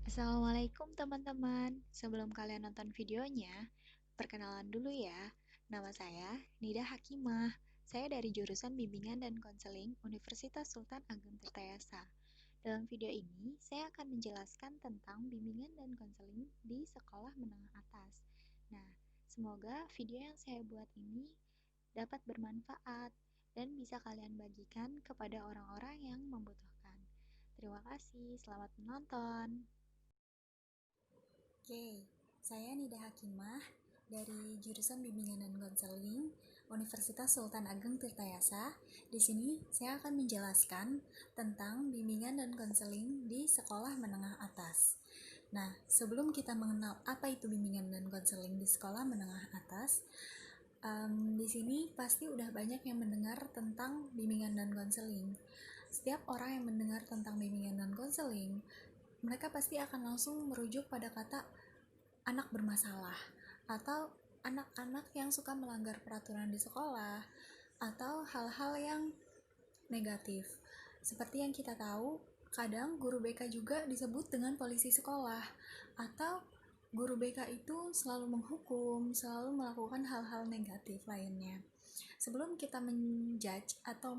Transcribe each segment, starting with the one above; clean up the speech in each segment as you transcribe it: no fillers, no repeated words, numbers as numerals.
Assalamualaikum teman-teman. Sebelum kalian nonton videonya, perkenalan dulu ya. Nama saya Nida Hakimah. Saya dari jurusan Bimbingan dan Konseling Universitas Sultan Ageng Tirtayasa. Dalam video ini, saya akan menjelaskan tentang bimbingan dan konseling di sekolah menengah atas. Nah, semoga video yang saya buat ini dapat bermanfaat dan bisa kalian bagikan kepada orang-orang yang membutuhkan. Terima kasih, selamat menonton. Oke, saya Nida Hakimah dari jurusan Bimbingan dan Konseling Universitas Sultan Ageng Tirtayasa. Di sini saya akan menjelaskan tentang bimbingan dan konseling di sekolah menengah atas. Nah, sebelum kita mengenal apa itu bimbingan dan konseling di sekolah menengah atas, di sini pasti udah banyak yang mendengar tentang bimbingan dan konseling. Setiap orang yang mendengar tentang bimbingan dan konseling, mereka pasti akan langsung merujuk pada kata anak bermasalah atau anak-anak yang suka melanggar peraturan di sekolah atau hal-hal yang negatif. Seperti yang kita tahu, kadang guru BK juga disebut dengan polisi sekolah atau guru BK itu selalu menghukum, selalu melakukan hal-hal negatif lainnya. Sebelum kita menjudge atau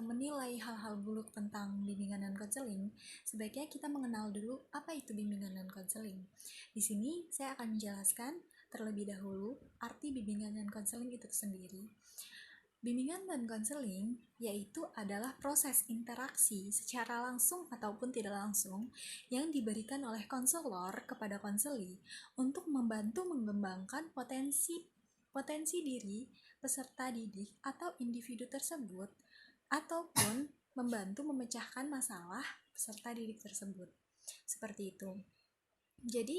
menilai hal-hal buruk tentang bimbingan dan konseling, sebaiknya kita mengenal dulu apa itu bimbingan dan konseling. Di sini saya akan menjelaskan terlebih dahulu arti bimbingan dan konseling itu sendiri. Bimbingan dan konseling yaitu adalah proses interaksi secara langsung ataupun tidak langsung yang diberikan oleh konselor kepada konseli untuk membantu mengembangkan potensi diri peserta didik atau individu tersebut ataupun membantu memecahkan masalah peserta didik tersebut. Seperti itu. Jadi,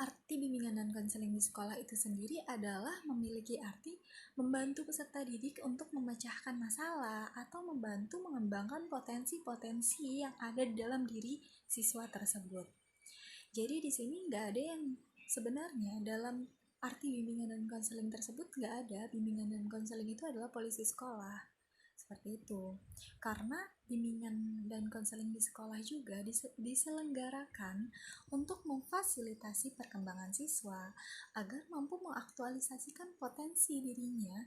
arti bimbingan dan konseling di sekolah itu sendiri adalah memiliki arti membantu peserta didik untuk memecahkan masalah atau membantu mengembangkan potensi-potensi yang ada di dalam diri siswa tersebut. Jadi di sini nggak ada yang sebenarnya dalam arti bimbingan dan konseling tersebut nggak ada. Bimbingan dan konseling itu adalah polisi sekolah. Seperti itu. Karena bimbingan dan konseling di sekolah juga diselenggarakan untuk memfasilitasi perkembangan siswa agar mampu mengaktualisasikan potensi dirinya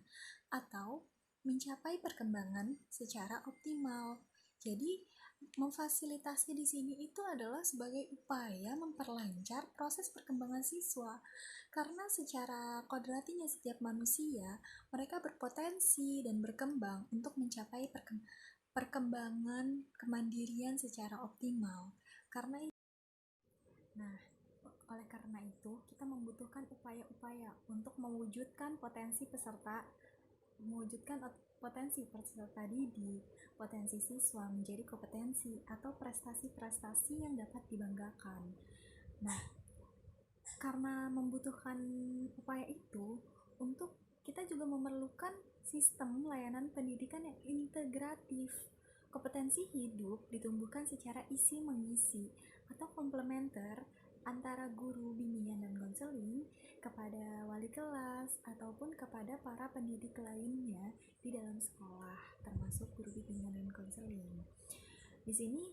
atau mencapai perkembangan secara optimal. Jadi, memfasilitasi di sini itu adalah sebagai upaya memperlancar proses perkembangan siswa. Karena secara kodratinya setiap manusia, mereka berpotensi dan berkembang untuk mencapai perkembangan kemandirian secara optimal. Oleh karena itu, kita membutuhkan upaya-upaya untuk mewujudkan potensi peserta didik, potensi siswa menjadi kompetensi atau prestasi-prestasi yang dapat dibanggakan. Nah, karena membutuhkan upaya itu, untuk kita juga memerlukan sistem layanan pendidikan yang integratif. Kompetensi hidup ditumbuhkan secara isi-mengisi atau komplementer antara guru bimbingan dan konseling kepada wali kelas ataupun kepada para pendidik lainnya di dalam sekolah, termasuk guru bimbingan dan konseling. Di sini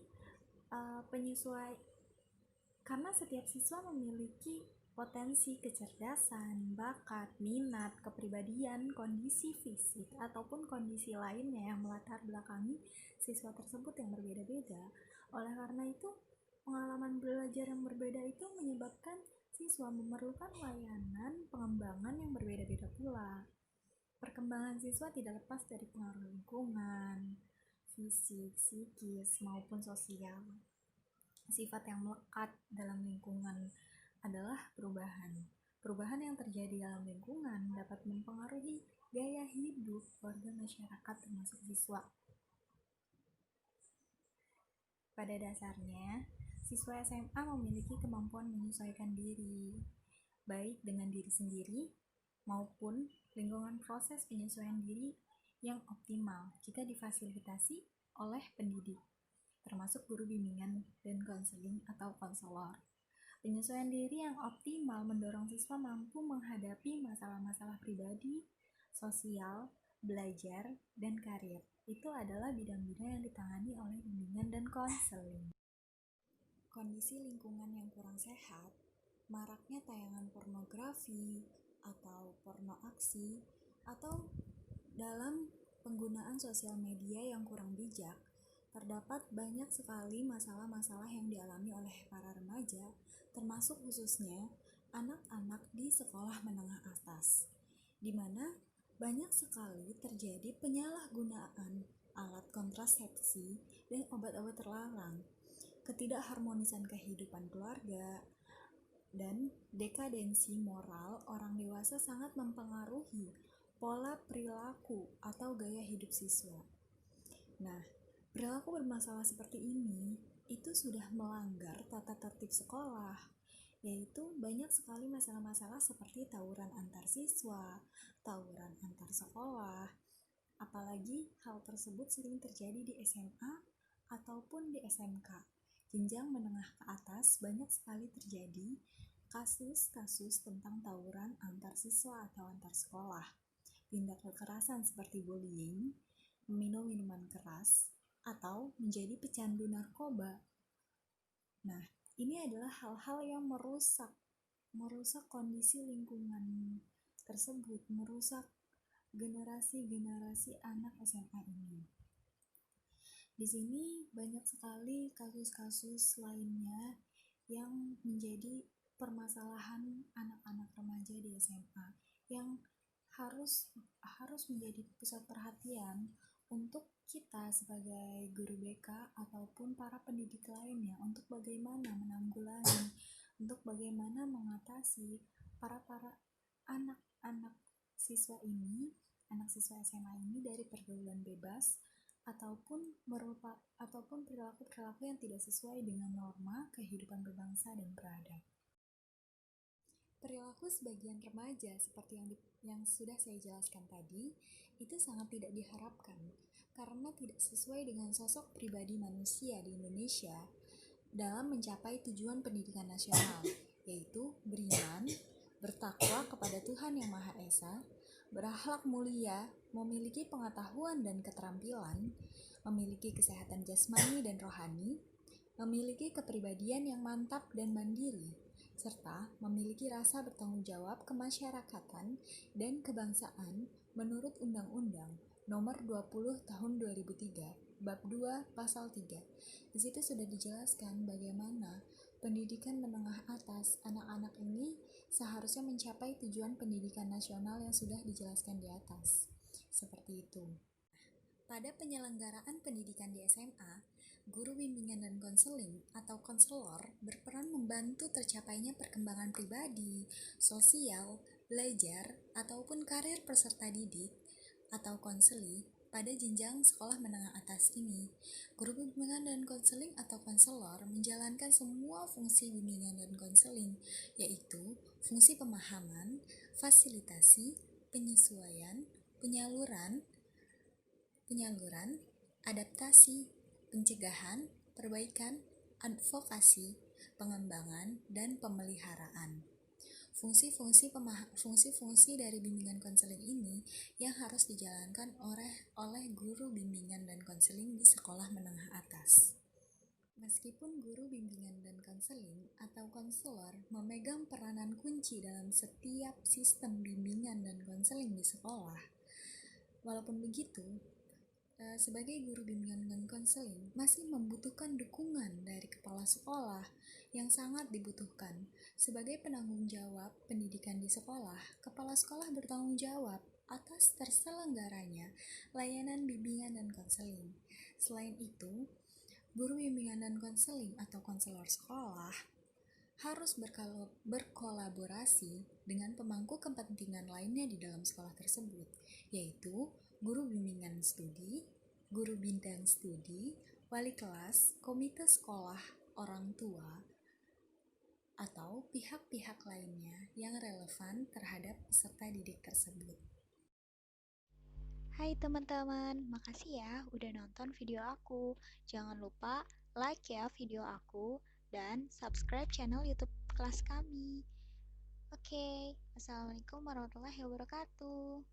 karena setiap siswa memiliki potensi kecerdasan, bakat, minat, kepribadian, kondisi fisik, ataupun kondisi lainnya yang melatar belakangi siswa tersebut yang berbeda-beda. Oleh karena itu, pengalaman belajar yang berbeda itu menyebabkan siswa memerlukan layanan pengembangan yang berbeda-beda pula. Perkembangan siswa tidak lepas dari pengaruh lingkungan, fisik, psikis, maupun sosial. Sifat yang melekat dalam lingkungan adalah perubahan. Perubahan yang terjadi dalam lingkungan dapat mempengaruhi gaya hidup warga masyarakat termasuk siswa. Pada dasarnya, siswa SMA memiliki kemampuan menyesuaikan diri, baik dengan diri sendiri maupun lingkungan proses penyesuaian diri yang optimal jika difasilitasi oleh pendidik, termasuk guru bimbingan dan konseling atau konselor. Penyesuaian diri yang optimal mendorong siswa mampu menghadapi masalah-masalah pribadi, sosial, belajar, dan karir. Itu adalah bidang-bidang yang ditangani oleh bimbingan dan konseling. kondisi lingkungan yang kurang sehat, maraknya tayangan pornografi atau porno aksi, atau dalam penggunaan sosial media yang kurang bijak, terdapat banyak sekali masalah-masalah yang dialami oleh para remaja, termasuk khususnya anak-anak di sekolah menengah atas, di mana banyak sekali terjadi penyalahgunaan alat kontrasepsi dan obat-obat terlarang, ketidakharmonisan kehidupan keluarga, dan dekadensi moral orang dewasa sangat mempengaruhi pola perilaku atau gaya hidup siswa. Nah, perilaku bermasalah seperti ini itu sudah melanggar tata tertib sekolah, yaitu banyak sekali masalah-masalah seperti tawuran antar siswa, tawuran antar sekolah, apalagi hal tersebut sering terjadi di SMA ataupun di SMK. Jenjang menengah ke atas banyak sekali terjadi kasus-kasus tentang tawuran antar siswa atau antar sekolah, tindak kekerasan seperti bullying, meminum minuman keras, atau menjadi pecandu narkoba. Nah, ini adalah hal-hal yang merusak kondisi lingkungan tersebut, merusak generasi-generasi anak SMA ini. Di sini banyak sekali kasus-kasus lainnya yang menjadi permasalahan anak-anak remaja di SMA yang harus menjadi pusat perhatian untuk kita sebagai guru BK ataupun para pendidik lainnya, untuk bagaimana menanggulangi, untuk bagaimana mengatasi para anak-anak siswa ini, anak siswa SMA ini dari pergaulan bebas ataupun perilaku-perilaku yang tidak sesuai dengan norma kehidupan berbangsa dan beradab. Perilaku sebagian remaja seperti yang sudah saya jelaskan tadi itu sangat tidak diharapkan karena tidak sesuai dengan sosok pribadi manusia di Indonesia dalam mencapai tujuan pendidikan nasional, yaitu beriman, bertakwa kepada Tuhan Yang Maha Esa, berakhlak mulia, memiliki pengetahuan dan keterampilan, memiliki kesehatan jasmani dan rohani, memiliki kepribadian yang mantap dan mandiri, serta memiliki rasa bertanggung jawab kemasyarakatan dan kebangsaan menurut Undang-Undang Nomor 20 Tahun 2003, Bab 2 Pasal 3. Di situ sudah dijelaskan bagaimana pendidikan menengah atas anak-anak ini seharusnya mencapai tujuan pendidikan nasional yang sudah dijelaskan di atas. Seperti itu. Pada penyelenggaraan pendidikan di SMA, guru bimbingan dan konseling atau konselor berperan membantu tercapainya perkembangan pribadi, sosial, belajar, ataupun karir peserta didik atau konseli pada jenjang sekolah menengah atas ini. Guru bimbingan dan konseling atau konselor menjalankan semua fungsi bimbingan dan konseling, yaitu fungsi pemahaman, fasilitasi, penyesuaian, penyaluran, adaptasi, pencegahan, perbaikan, advokasi, pengembangan, dan pemeliharaan. Fungsi-fungsi dari bimbingan konseling ini yang harus dijalankan oleh guru bimbingan dan konseling di sekolah menengah atas. Meskipun guru bimbingan dan konseling atau konselor memegang peranan kunci dalam setiap sistem bimbingan dan konseling di sekolah, walaupun begitu, sebagai guru bimbingan dan konseling masih membutuhkan dukungan dari kepala sekolah yang sangat dibutuhkan. Sebagai penanggung jawab pendidikan di sekolah, kepala sekolah bertanggung jawab atas terselenggaranya layanan bimbingan dan konseling. Selain itu, guru bimbingan dan konseling atau konselor sekolah harus berkolaborasi dengan pemangku kepentingan lainnya di dalam sekolah tersebut, yaitu guru bimbingan studi, guru bidang studi, wali kelas, komite sekolah, orang tua, atau pihak-pihak lainnya yang relevan terhadap peserta didik tersebut. Hai teman-teman, makasih ya udah nonton video aku. Jangan lupa like ya video aku dan subscribe channel YouTube kelas kami. Oke, Assalamualaikum warahmatullahi wabarakatuh.